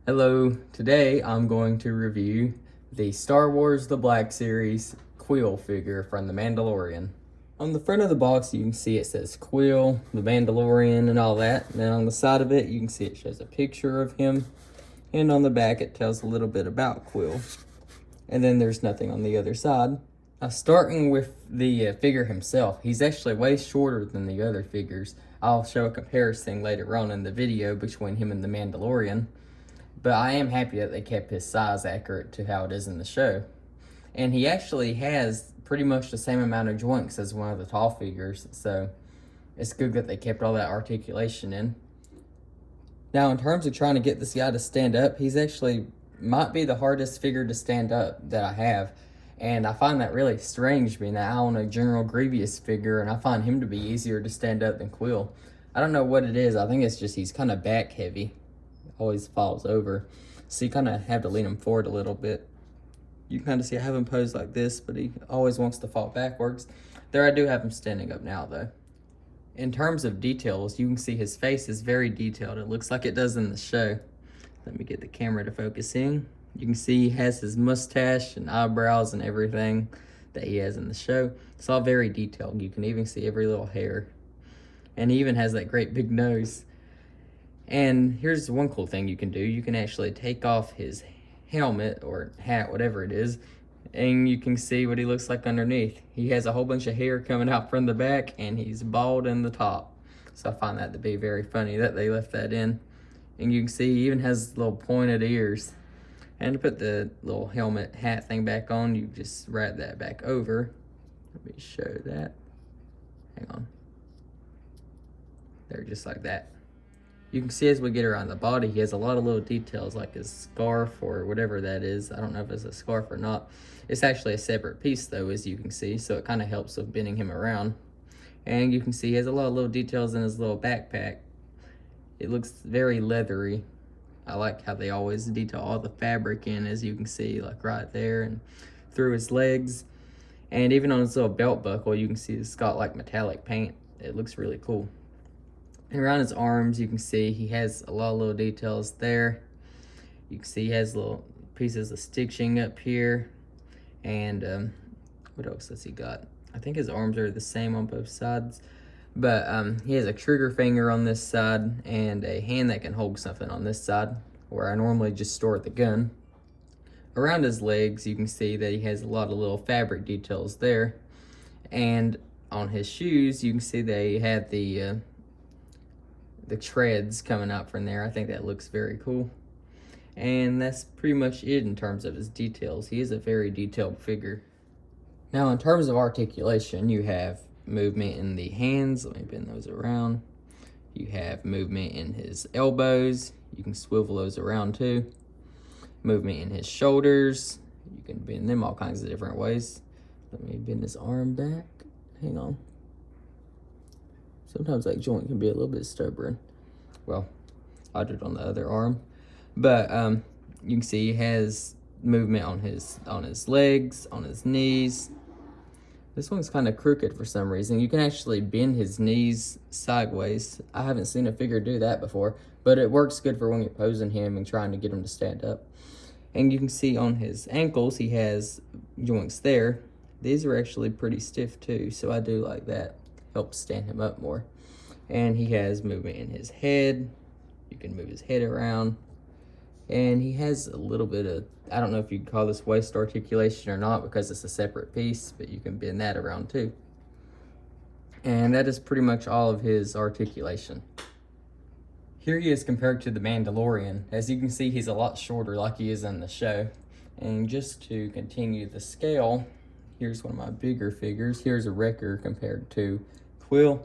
Hello, today I'm going to review the Star Wars The Black Series Kuiil figure from The Mandalorian. On the front of the box you can see it says Kuiil, The Mandalorian and all that. And then on the side of it you can see it shows a picture of him. And on the back it tells a little bit about Kuiil. And then there's nothing on the other side. Starting with the figure himself, he's actually way shorter than the other figures. I'll show a comparison later on in the video between him and the Mandalorian. But I am happy that they kept his size accurate to how it is in the show. And he actually has pretty much the same amount of joints as one of the tall figures, so it's good that they kept all that articulation in. Now, in terms of trying to get this guy to stand up, he's actually might be the hardest figure to stand up that I have. And I find that really strange, being that I own a General Grievous figure, and I find him to be easier to stand up than Kuiil. I don't know what it is. I think it's just he's kind of back heavy. Always falls over, so you kind of have to lean him forward a little bit. You can kind of see I have him posed like this, but he always wants to fall backwards. There I do have him standing up now though. In terms of details, you can see his face is very detailed. It looks like it does in the show. Let me get the camera to focus in. You can see he has his mustache and eyebrows and everything that he has in the show. It's all very detailed. You can even see every little hair. And he even has that great big nose. And here's one cool thing you can do. You can actually take off his helmet or hat, whatever it is, and you can see what he looks like underneath. He has a whole bunch of hair coming out from the back, and he's bald in the top. So I find that to be very funny that they left that in. And you can see he even has little pointed ears. And to put the little helmet hat thing back on, you just wrap that back over. Let me show that. Hang on. There, just like that. You can see as we get around the body, he has a lot of little details like his scarf or whatever that is. I don't know if it's a scarf or not. It's actually a separate piece though, as you can see, so it kind of helps with bending him around. And you can see he has a lot of little details in his little backpack. It looks very leathery. I like how they always detail all the fabric in, as you can see, like right there and through his legs. And even on his little belt buckle, you can see it's got like metallic paint. It looks really cool. And around his arms, you can see he has a lot of little details there. You can see he has little pieces of stitching up here. And what else has he got? I think his arms are the same on both sides. But he has a trigger finger on this side and a hand that can hold something on this side, where I normally just store the gun. Around his legs, you can see that he has a lot of little fabric details there. And on his shoes, you can see they had the treads coming out from there. I think that looks very cool. And that's pretty much it in terms of his details. He is a very detailed figure. Now in terms of articulation, you have movement in the hands. Let me bend those around. You have movement in his elbows. You can swivel those around too. Movement in his shoulders. You can bend them all kinds of different ways. Let me bend his arm back. Hang on. Sometimes that joint can be a little bit stubborn. Well, I'll do it on the other arm. But you can see he has movement on his legs, on his knees. This one's kind of crooked for some reason. You can actually bend his knees sideways. I haven't seen a figure do that before, but it works good for when you're posing him and trying to get him to stand up. And you can see on his ankles, he has joints there. These are actually pretty stiff too, so I do like that. Helps stand him up more. And he has movement in his head. You can move his head around. And he has a little bit of, I don't know if you can call this waist articulation or not because it's a separate piece, but you can bend that around too. And that is pretty much all of his articulation. Here he is compared to the Mandalorian. As you can see, he's a lot shorter like he is in the show. And just to continue the scale, here's one of my bigger figures. Here's a Wrecker compared to Kuiil.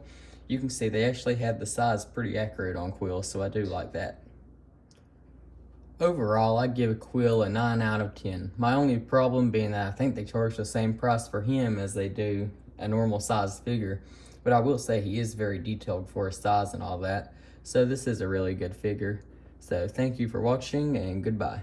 You can see they actually had the size pretty accurate on Kuiil, so I do like that. Overall, I'd give Kuiil a 9 out of 10. My only problem being that I think they charge the same price for him as they do a normal sized figure. But I will say he is very detailed for his size and all that. So this is a really good figure. So thank you for watching and goodbye.